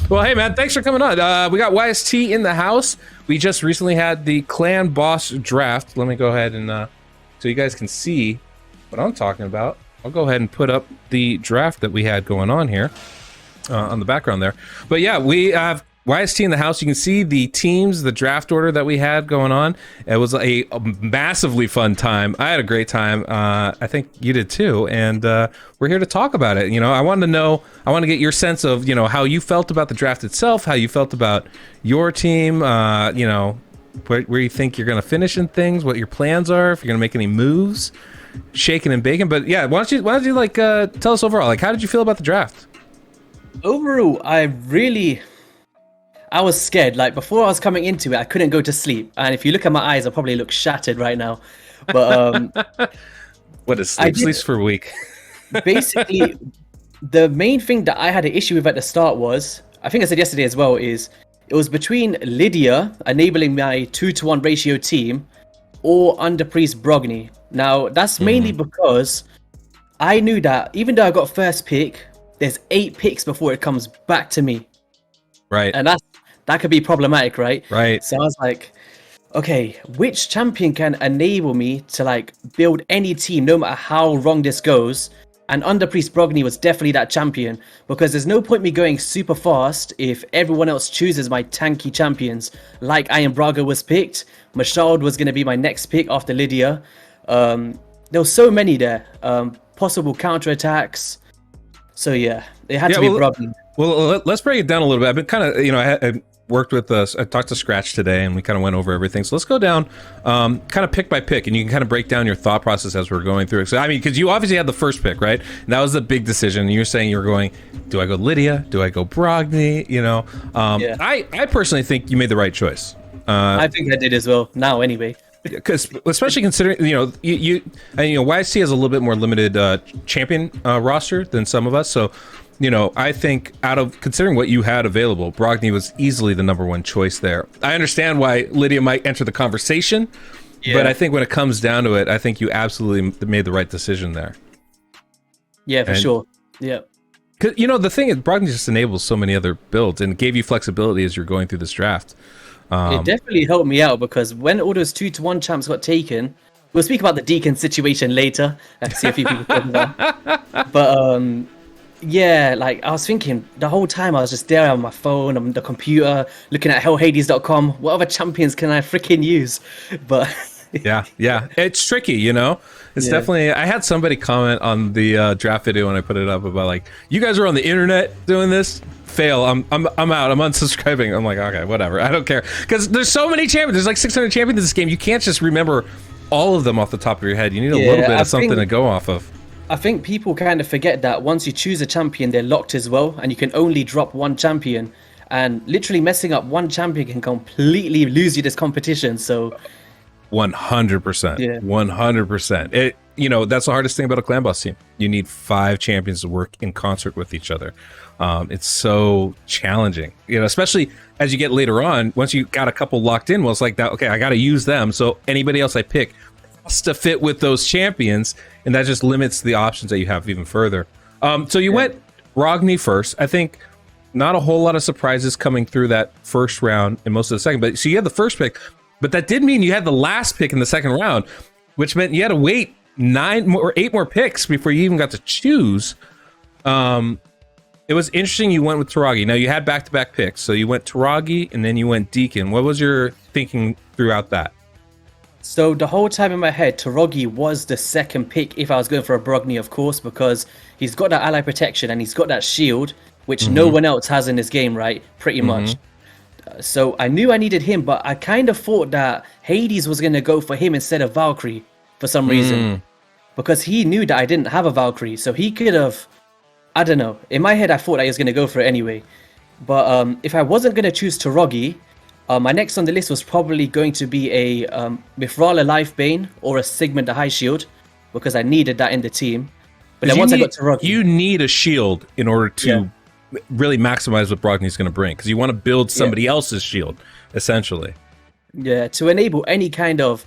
Well, hey, man, thanks for coming on. We got YST in the house. We just recently had the clan boss draft. Let me go ahead and, so you guys can see what I'm talking about. I'll go ahead and put up the draft that we had going on here on the background there. But yeah, we have YST in the house. You can see the teams, the draft order that we had going on. It was a massively fun time. I had a great time. I think you did too. And we're here to talk about it. You know, I want to get your sense of, you know, how you felt about the draft itself, how you felt about your team, you know, where you think you're going to finish in things, what your plans are, if you're going to make any moves, shaking and baking. But yeah, why don't you like tell us overall, like, how did you feel about the draft? Overall, I was scared. Like, before I was coming into it, I couldn't go to sleep. And if you look at my eyes, I probably look shattered right now. But what is sleep? Sleeps for a week. Basically, the main thing that I had an issue with at the start was, I think I said yesterday as well, is it was between Lydia enabling my 2-to-1 ratio team or under Priest Brogni. Now, that's mainly because I knew that even though I got first pick, there's 8 picks before it comes back to me. Right. And that could be problematic, right? Right. So I was like, okay, which champion can enable me to like build any team, no matter how wrong this goes? And Under Priest Brogni was definitely that champion, because there's no point me going super fast if everyone else chooses my tanky champions. Like Iron Braga was picked, Mashald was going to be my next pick after Lydia. There were so many there, possible counterattacks. So yeah, it had to be Brogni. Well, let's break it down a little bit. I've been kind of, you know, I worked with I talked to Scratch today, and we kind of went over everything. So let's go down kind of pick by pick, and you can kind of break down your thought process as we're going through it. So I mean, because you obviously had the first pick, right? And that was the big decision. You're saying you were going, do I go Lydia? Do I go Brogni? You know, Yeah. I personally think you made the right choice. I think I did as well. Now, anyway. Because especially considering, you know, YST has a little bit more limited champion roster than some of us. So, you know, I think considering what you had available, Brogni was easily the #1 choice there. I understand why Lydia might enter the conversation, but I think when it comes down to it, I think you absolutely made the right decision there. Yeah, for sure. Yeah. Cause, you know, the thing is, Brogni just enables so many other builds and gave you flexibility as you're going through this draft. It definitely helped me out, because when all those 2-to-1 champs got taken, we'll speak about the Deacon situation later. I see a few people talking about. But yeah, like I was thinking the whole time, I was just there on my phone, on the computer, looking at hellhades.com. What other champions can I freaking use? But yeah, it's tricky, you know. It's definitely. I had somebody comment on the draft video when I put it up about like, you guys are on the internet doing this. Fail. I'm out. I'm unsubscribing. I'm like, okay, whatever. I don't care, because there's so many champions. There's like 600 champions in this game. You can't just remember all of them off the top of your head. You need a little bit of something to go off of. I think people kind of forget that once you choose a champion, they're locked as well, and you can only drop one champion. And literally messing up one champion can completely lose you this competition. So 100%. Yeah. 100%. You know, that's the hardest thing about a clan boss team. You need 5 champions to work in concert with each other. It's so challenging, you know, especially as you get later on. Once you got a couple locked in, well, it's like that. Okay, I got to use them. So anybody else I pick has to fit with those champions, and that just limits the options that you have even further. So you went Brogni first. I think not a whole lot of surprises coming through that first round and most of the second. But so you had the first pick, but that did mean you had the last pick in the second round, which meant you had to wait 8 more picks before you even got to choose. It was interesting you went with Taragi. Now, you had back-to-back picks, so you went Taragi and then you went Deacon. What was your thinking throughout that? So the whole time in my head, Taragi was the second pick if I was going for a Brogni, of course, because he's got that ally protection and he's got that shield, which no one else has in this game, right? Pretty much. So I knew I needed him, but I kind of thought that Hades was going to go for him instead of Valkyrie for some reason, because he knew that I didn't have a Valkyrie, so he could have, I don't know. In my head, I thought I was going to go for it anyway. But if I wasn't going to choose Taragi, my next on the list was probably going to be a Mithrala Lifebane or a Sigmund the High Shield, because I needed that in the team. But then once I got Taragi, you need a shield in order to really maximize what Brogni's going to bring, because you want to build somebody else's shield, essentially. Yeah, to enable any kind of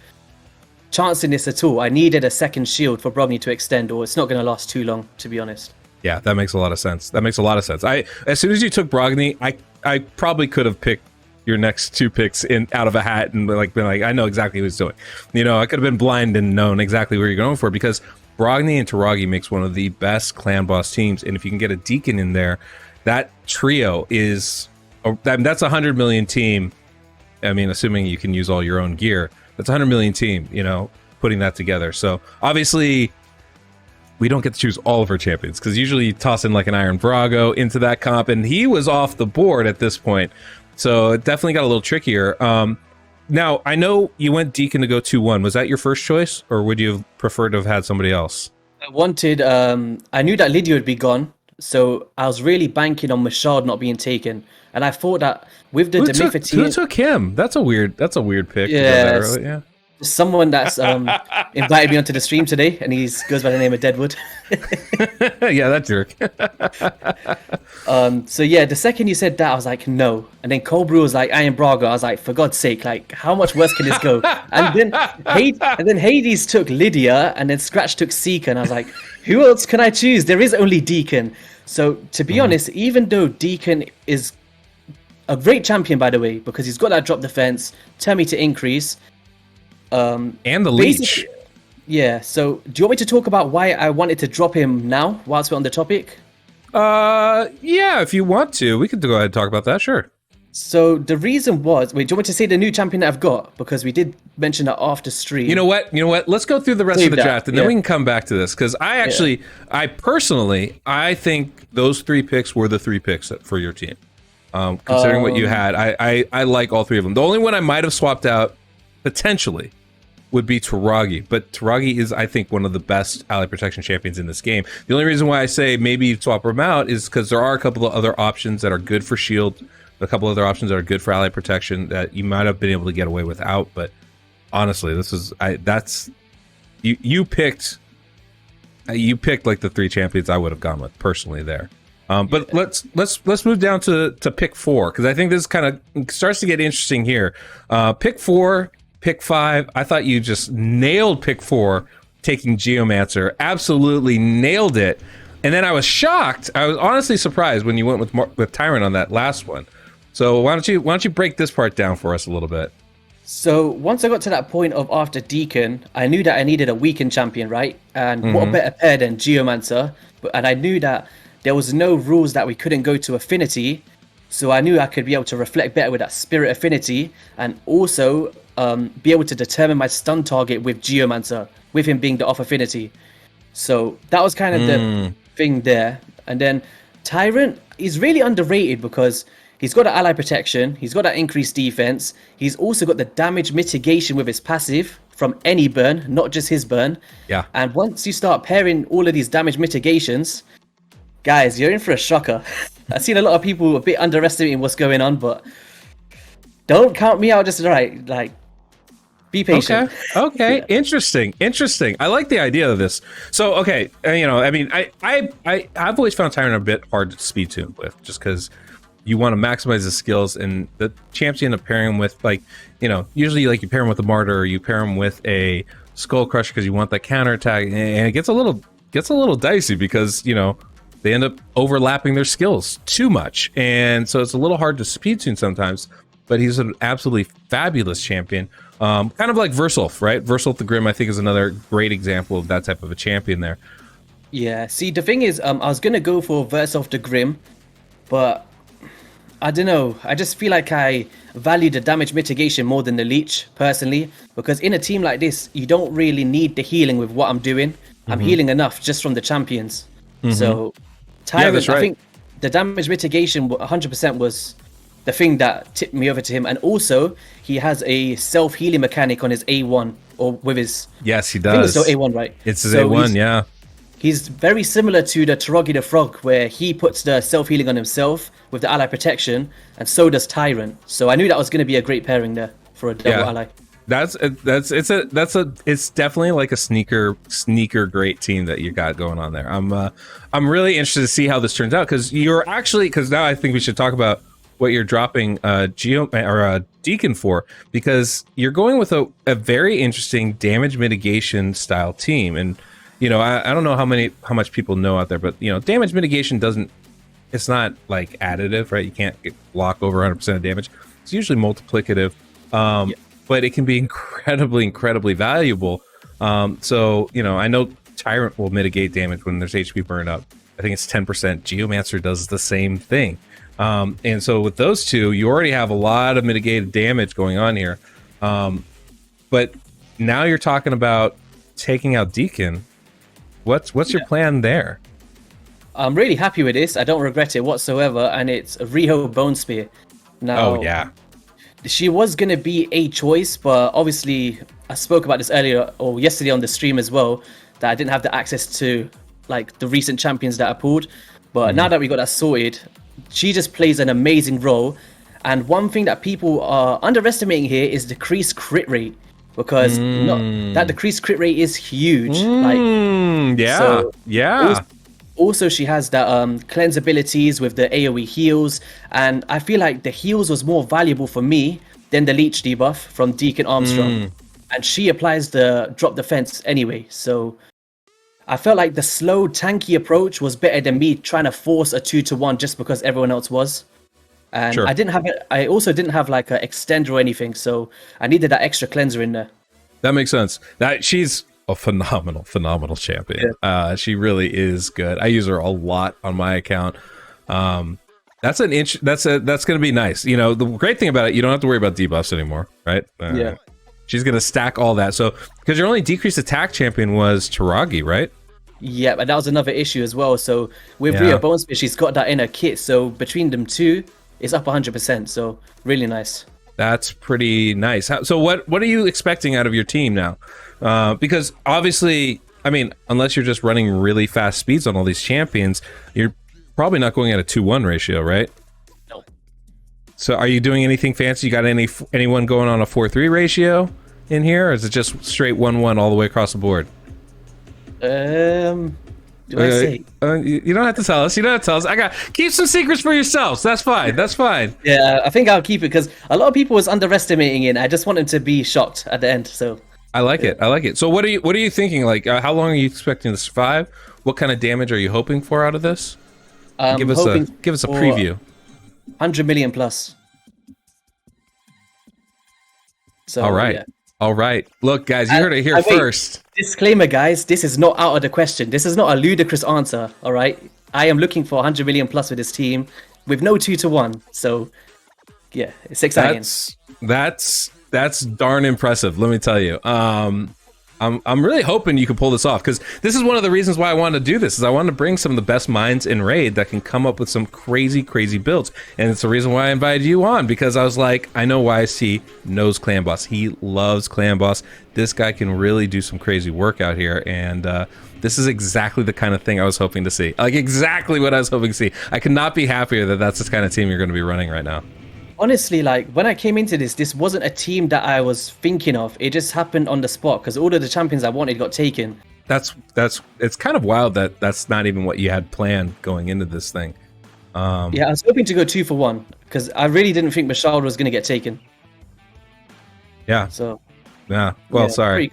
chancing this at all. I needed a second shield for Brogni to extend, or it's not going to last too long, to be honest. Yeah, that makes a lot of sense. That makes a lot of sense. As soon as you took Brogni, I probably could have picked your next two picks out of a hat and been like, I know exactly what he's doing. You know, I could have been blind and known exactly where you're going for, because Brogni and Taragi makes one of the best clan boss teams, and if you can get a Deacon in there, that trio is that's a 100 million team. I mean, assuming you can use all your own gear, that's a 100 million team. You know, putting that together. So obviously, we don't get to choose all of our champions, because usually you toss in like an Iron Brago into that comp, and he was off the board at this point. So it definitely got a little trickier. Now, I know you went Deacon to go 2-1. Was that your first choice, or would you have preferred to have had somebody else? I wanted, I knew that Lydia would be gone, so I was really banking on Mashard not being taken. And I thought that with the Demifa team... Who took him? That's a weird pick. Yeah. Someone that's invited me onto the stream today, and he goes by the name of Deadwood. Yeah, that jerk. So yeah, the second you said that, I was like, no. And then Cold Brew was like, Iron Braga. I was like, for God's sake, like, how much worse can this go? And then Hades took Lydia, and then Scratch took Seeker, and I was like, who else can I choose? There is only Deacon. So to be honest, even though Deacon is a great champion, by the way, because he's got that drop defense, turn me to increase. And the leech. Yeah, so do you want me to talk about why I wanted to drop him now whilst we're on the topic? Yeah, if you want to, we could go ahead and talk about that, sure. So the reason was, wait, do you want me to say the new champion that I've got? Because we did mention that after stream. You know what? Let's go through the rest of the draft, and then we can come back to this, because I personally think those three picks were the three picks for your team. Considering what you had, I like all three of them. The only one I might have swapped out, potentially, would be Taragi, but Taragi is, I think, one of the best ally protection champions in this game. The only reason why I say maybe swap him out is because there are a couple of other options that are good for shield, a couple other options that are good for ally protection that you might have been able to get away without. But honestly, you picked like the three champions I would have gone with personally there. But let's move down to pick 4, because I think this kind of starts to get interesting here. Pick 4. Pick 5, I thought you just nailed pick 4, taking Geomancer. Absolutely nailed it. And then I was shocked. I was honestly surprised when you went with Tyrant on that last one. So why don't you break this part down for us a little bit? So once I got to that point of after Deacon, I knew that I needed a weakened champion, right? And what a better pair than Geomancer. And I knew that there was no rules that we couldn't go to Affinity. So I knew I could be able to reflect better with that Spirit Affinity, and also be able to determine my stun target with Geomancer, with him being the off Affinity. So that was kind of the thing there. And then Tyrant is really underrated because he's got that ally protection, he's got that increased defense, he's also got the damage mitigation with his passive from any burn, not just his burn. Yeah. And once you start pairing all of these damage mitigations, guys, you're in for a shocker. I've seen a lot of people a bit underestimating what's going on, but don't count me out just right. Like, be patient. Okay. Yeah. Interesting. I like the idea of this. So, okay, I mean, I've always found Tyrant a bit hard to speed tune with, just because you want to maximize the skills, and the champs you end up pairing him with, like, usually like you pair him with a Martyr, or you pair him with a Skull Crusher because you want that counterattack, and it gets a little dicey because they end up overlapping their skills too much, and so it's a little hard to speed tune sometimes. But he's an absolutely fabulous champion, kind of like Versulf, right? Versulf the Grim, I think, is another great example of that type of a champion there. Yeah. See, the thing is, I was gonna go for Versulf the Grim, but I don't know. I just feel like I value the damage mitigation more than the leech personally, because in a team like this, you don't really need the healing with what I'm doing. I'm healing enough just from the champions. So Tyrant, that's right. I think the damage mitigation 100% was the thing that tipped me over to him. And also, he has a self-healing mechanic on his A1, or with his... Yes, he does. I think it's still A1, right? It's his A1, yeah. He's very similar to the Taragi the Frog, where he puts the self-healing on himself with the ally protection, and so does Tyrant. So I knew that was going to be a great pairing there for a double ally. It's definitely like a sneaker great team that you got going on there. I'm really interested to see how this turns out, because now I think we should talk about what you're dropping Geo or Deacon for, because you're going with a very interesting damage mitigation style team. And you know, I don't know how much people know out there, but you know, damage mitigation it's not like additive, right? You can't block over 100% of damage. It's usually multiplicative, but it can be incredibly valuable. So you know, I know Tyrant will mitigate damage when there's HP burned up. I think it's 10%. Geomancer does the same thing. And so with those two, you already have a lot of mitigated damage going on here. But now you're talking about taking out Deacon. What's your plan there? I'm really happy with this. I don't regret it whatsoever, and it's Riho Bone Spear. Now, she was going to be a choice, but obviously I spoke about this earlier or yesterday on the stream as well, that I didn't have the access to like the recent champions that I pulled. But now that we got that sorted, she just plays an amazing role. And one thing that people are underestimating here is decreased crit rate, because that decreased crit rate is huge. Also, she has that cleanse abilities with the AoE heals, and I feel like the heals was more valuable for me than the leech debuff from Deacon Armstrong. And she applies the drop defense anyway, so I felt like the slow tanky approach was better than me trying to force a 2-to-1 just because everyone else was. And I also didn't have like an extender or anything, so I needed that extra cleanser in there. That makes sense. She's a phenomenal champion. She really is good. I use her a lot on my account. That's going to be nice. You know, the great thing about it, you don't have to worry about debuffs anymore, right? She's going to stack all that. So, because your only decreased attack champion was Taragi, right? Yeah, but that was another issue as well. So with Rhea Bone Spear, she's got that in her kit. So between them two, it's up 100%. So really nice. That's pretty nice. So what are you expecting out of your team now? Because obviously, I mean, unless you're just running really fast speeds on all these champions, you're probably not going at a 2-1 ratio, right? No. So are you doing anything fancy? You got anyone going on a 4-3 ratio in here, or is it just straight 1-1 all the way across the board? Do I say? You don't have to tell us. You don't have to tell us. Keep some secrets for yourselves. That's fine. That's fine. Yeah, I think I'll keep it because a lot of people was underestimating it. I just want them to be shocked at the end. So I like it. I like it. So what are you thinking? Like, how long are you expecting to survive? What kind of damage are you hoping for out of this? Give us a preview. 100 million plus. So, all right. Yeah. All right. Look, guys, you heard it here first. Disclaimer, guys, this is not out of the question. This is not a ludicrous answer, all right? I am looking for 100 million plus with this team with no 2-to-1. So, yeah, it's exciting. That's darn impressive, let me tell you. I'm really hoping you can pull this off, because this is one of the reasons why I wanted to do this, is I wanted to bring some of the best minds in Raid that can come up with some crazy builds. And it's the reason why I invited you on, because I was like, I know YST knows Clan Boss. He loves Clan Boss. This guy can really do some crazy work out here, and this is exactly the kind of thing I was hoping to see. Like, exactly what I was hoping to see. I could not be happier that that's the kind of team you're going to be running right now. Honestly, like, when I came into this wasn't a team that I was thinking of. It just happened on the spot because all of the champions I wanted got taken. It's kind of wild that that's not even what you had planned going into this thing. Yeah, I was hoping to go 2-for-1 because I really didn't think Michelle was going to get taken. Yeah. So. Yeah. Well, sorry.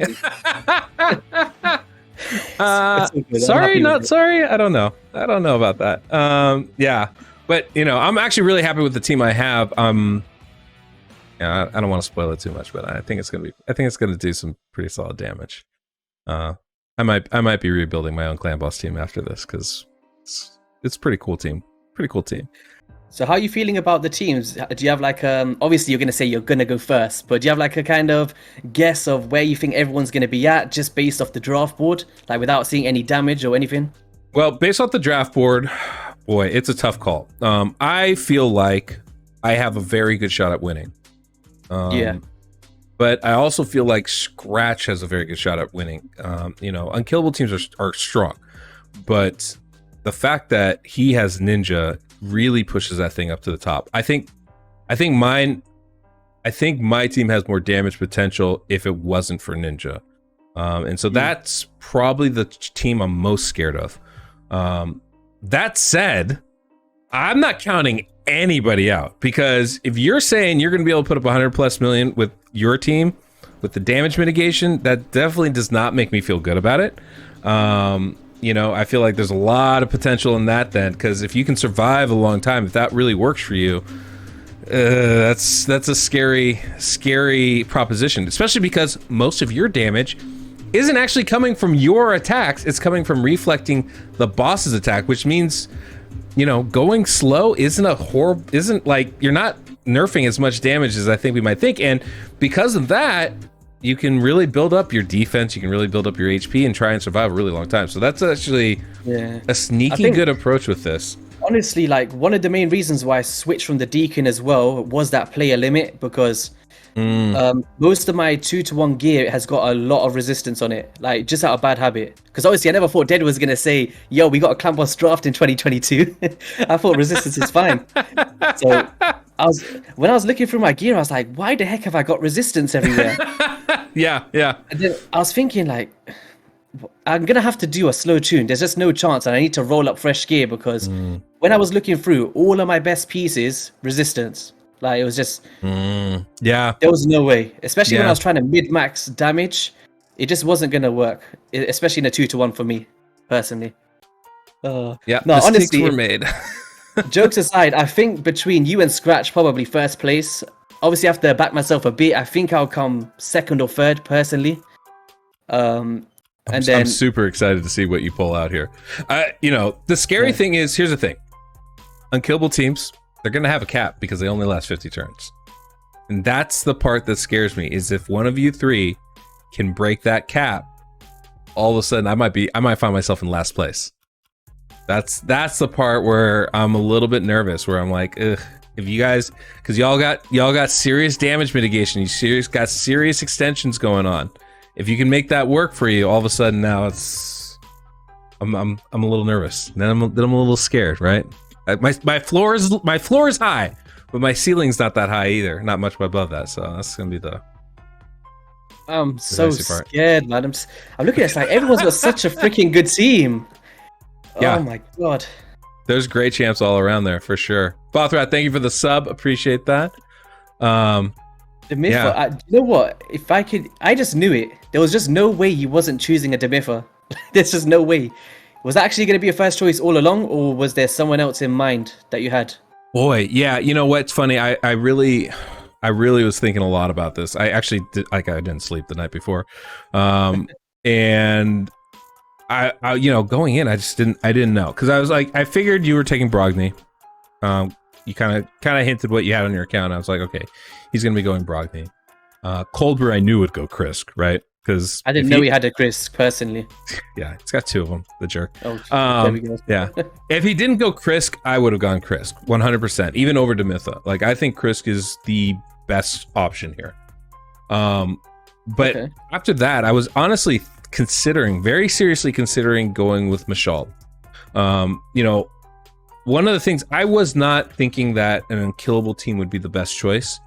Sorry, not sorry. I don't know about that. Yeah. But, you know, I'm actually really happy with the team I have. I don't want to spoil it too much, but I think it's gonna do some pretty solid damage. I might be rebuilding my own Clan Boss team after this, because it's a pretty cool team. So how are you feeling about the teams? Do you have like obviously you're gonna say you're gonna go first, but do you have like a kind of guess of where you think everyone's gonna be at, just based off the draft board, like without seeing any damage or anything? Well, based off the draft board, boy, it's a tough call. I feel like I have a very good shot at winning. Yeah. But I also feel like Scratch has a very good shot at winning. You know, unkillable teams are strong, but the fact that he has Ninja really pushes that thing up to the top. I think my team has more damage potential if it wasn't for Ninja. And so that's probably the team I'm most scared of. That said, I'm not counting anybody out, because if you're saying you're going to be able to put up 100 plus million with your team with the damage mitigation, that definitely does not make me feel good about it. You know, I feel like there's a lot of potential in that then, because if you can survive a long time, if that really works for you, that's a scary proposition, especially because most of your damage isn't actually coming from your attacks. It's coming from reflecting the boss's attack, which means, you know, going slow isn't like, you're not nerfing as much damage as I think we might think. And because of that, you can really build up your defense, you can really build up your HP and try and survive a really long time. So that's actually a sneaky good approach with this. Honestly, like, one of the main reasons why I switched from the Deacon as well was that player limit, because most of my 2-to-1 gear has got a lot of resistance on it, like just out of bad habit. Because obviously I never thought Dead was gonna say, yo, we got a clan boss draft in 2022. I thought resistance is fine. So when I was looking through my gear, I was like, why the heck have I got resistance everywhere? Yeah. And then I was thinking, like, I'm gonna have to do a slow tune. There's just no chance, and I need to roll up fresh gear, because when I was looking through all of my best pieces, resistance. Like, it was just there was no way. Especially when I was trying to mid-max damage, it just wasn't gonna work. Especially in a 2-to-1 for me, personally. No, honestly, were made. Jokes aside, I think between you and Scratch, probably first place. Obviously, I have to back myself a bit. I think I'll come second or third, personally. I'm super excited to see what you pull out here. You know, the scary thing is, here's the thing. Unkillable teams, they're going to have a cap because they only last 50 turns. And that's the part that scares me, is if one of you three can break that cap, all of a sudden I might find myself in last place. That's the part where I'm a little bit nervous, where I'm like, ugh, if you guys, because y'all got serious damage mitigation, got serious extensions going on. If you can make that work for you, all of a sudden now I'm a little nervous. Then I'm a little scared, right? My floor is high, but my ceiling's not that high either. Not much above that, so that's gonna be the. I'm so scared, man. I'm looking at this, like, everyone's got such a freaking good team. Yeah. Oh my god. There's great champs all around there for sure. Bothrat, thank you for the sub. Appreciate that. The Demiffa, you know what? If I could, I just knew it. There was just no way he wasn't choosing a Demiffa. There's just no way. Was that actually going to be a first choice all along, or was there someone else in mind that you had? Boy, yeah. You know what's funny? I really was thinking a lot about this. I actually I didn't sleep the night before, and I you know, going in, I didn't know, because I was like, I figured you were taking Brogni. You kind of hinted what you had on your account. I was like, okay, he's gonna be going Brogni. Cold Brew, I knew would go Krisk, right? Because I didn't know he had a Krisk personally. Yeah, he's got two of them, the jerk. Oh, there we go. Yeah. If he didn't go Krisk, I would have gone Krisk 100%, even over Demiffa. Like, I think Krisk is the best option here. But after that, I was honestly very seriously considering going with Mashal. You know, one of the things, I was not thinking that an unkillable team would be the best choice,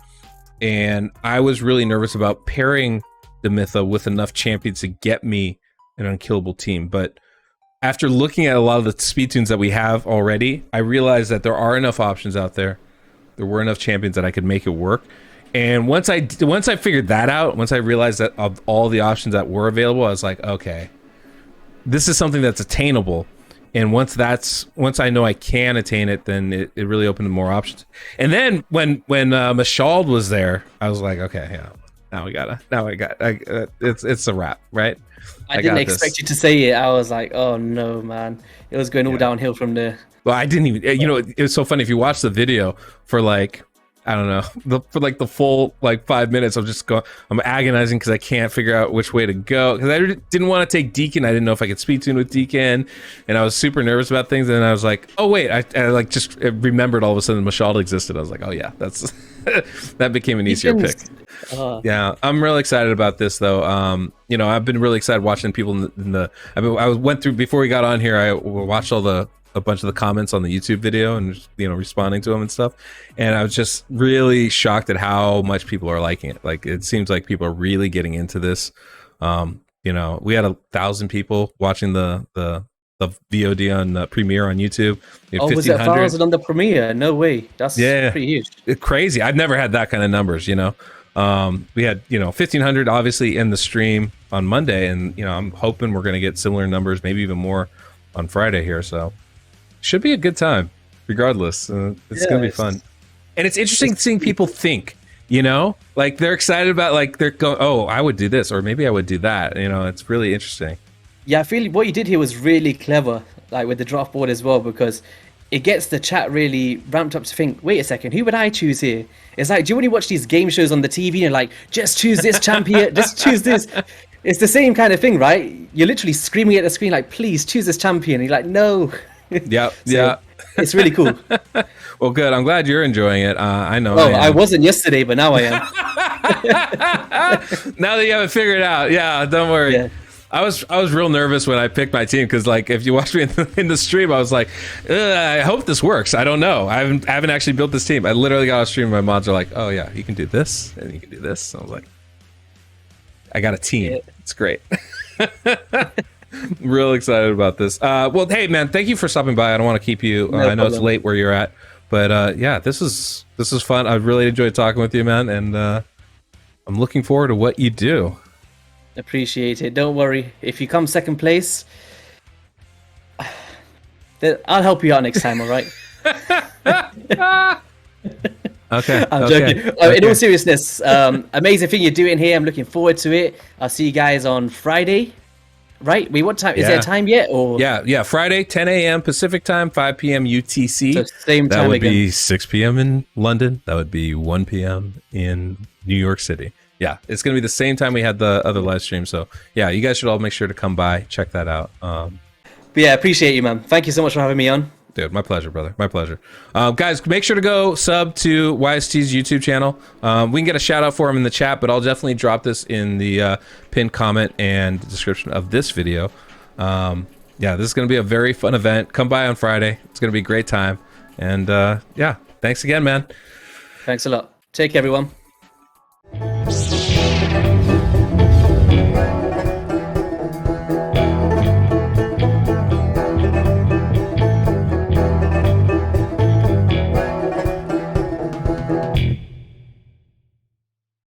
and I was really nervous about pairing Demiffa with enough champions to get me an unkillable team. But after looking at a lot of the speed tunes that we have already, I realized that there are enough options out there. There were enough champions that I could make it work. And once I figured that out, once I realized that of all the options that were available, I was like, okay, this is something that's attainable. And once I know I can attain it, then it really opened more options. And then when Mashald was there, I was like, okay, yeah, it's a wrap, right? I didn't expect you to say it. I was like, oh no, man, it was going all downhill from there. Well, I didn't even, you know, it was so funny. If you watch the video for like, I don't know, for like the full like 5 minutes, I'm agonizing because I can't figure out which way to go, because I didn't want to take Deacon. I didn't know if I could speed tune with Deacon, and I was super nervous about things. And then I was like, oh wait, I like just remembered all of a sudden Mashal existed. I was like, oh yeah, that's that became an easier pick. Yeah, I'm really excited about this though. You know, I've been really excited watching people I went through before we got on here. I watched a bunch of the comments on the YouTube video and, you know, responding to them and stuff, and I was just really shocked at how much people are liking it. Like, it seems like people are really getting into this. You know, we had 1,000 people watching the the VOD on Premiere on YouTube. We have Oh, was it 1,500. 1,000 on the Premiere? No way. That's pretty huge. It's crazy. I've never had that kind of numbers, you know. We had, 1,500 obviously in the stream on Monday, and I'm hoping we're going to get similar numbers, maybe even more on Friday here. So should be a good time, regardless. It's going to be fun, and it's interesting seeing people think. Like they're excited about, like they're going, oh, I would do this, or maybe I would do that. It's really interesting. Yeah, I feel what you did here was really clever, like with the draft board as well, because it gets the chat really ramped up to think, wait a second, who would I choose here? It's like, do you when you watch these game shows on the TV and you're like, just choose this champion, just choose this. It's the same kind of thing, right? You're literally screaming at the screen like, please choose this champion. And you're like, no. Yeah, It's really cool. Well, good. I'm glad you're enjoying it. I know. Oh, I wasn't yesterday, but now I am. Now that you have it figured out, yeah, don't worry. Yeah. I was real nervous when I picked my team because, like, if you watch me in the stream, I was like, I hope this works. I don't know. I haven't actually built this team. I literally got a stream. And my mods are like, oh yeah, you can do this and you can do this. So I was like, I got a team. Yeah. It's great. Real excited about this. Well, hey man, thank you for stopping by. I don't want to keep you. I know it's late where you're at, but yeah, this is fun. I really enjoyed talking with you, man, and I'm looking forward to what you do. Appreciate it. Don't worry. If you come second place, I'll help you out next time. All right. Okay. I'm joking. In all seriousness, amazing thing you're doing here. I'm looking forward to it. I'll see you guys on Friday. Right? What time? Is there a time yet? Or yeah. Friday, 10 a.m. Pacific time, 5 p.m. UTC. So same time that would again. be 6 p.m. in London. That would be 1 p.m. in New York City. Yeah, it's going to be the same time we had the other live stream. So yeah, you guys should all make sure to come by, check that out. But yeah, appreciate you, man. Thank you so much for having me on. Dude, my pleasure, brother. My pleasure. Guys, make sure to go sub to YST's YouTube channel. We can get a shout out for him in the chat, but I'll definitely drop this in the pinned comment and description of this video. Yeah, this is going to be a very fun event. Come by on Friday. It's going to be a great time. And yeah, thanks again, man. Thanks a lot. Take care, everyone.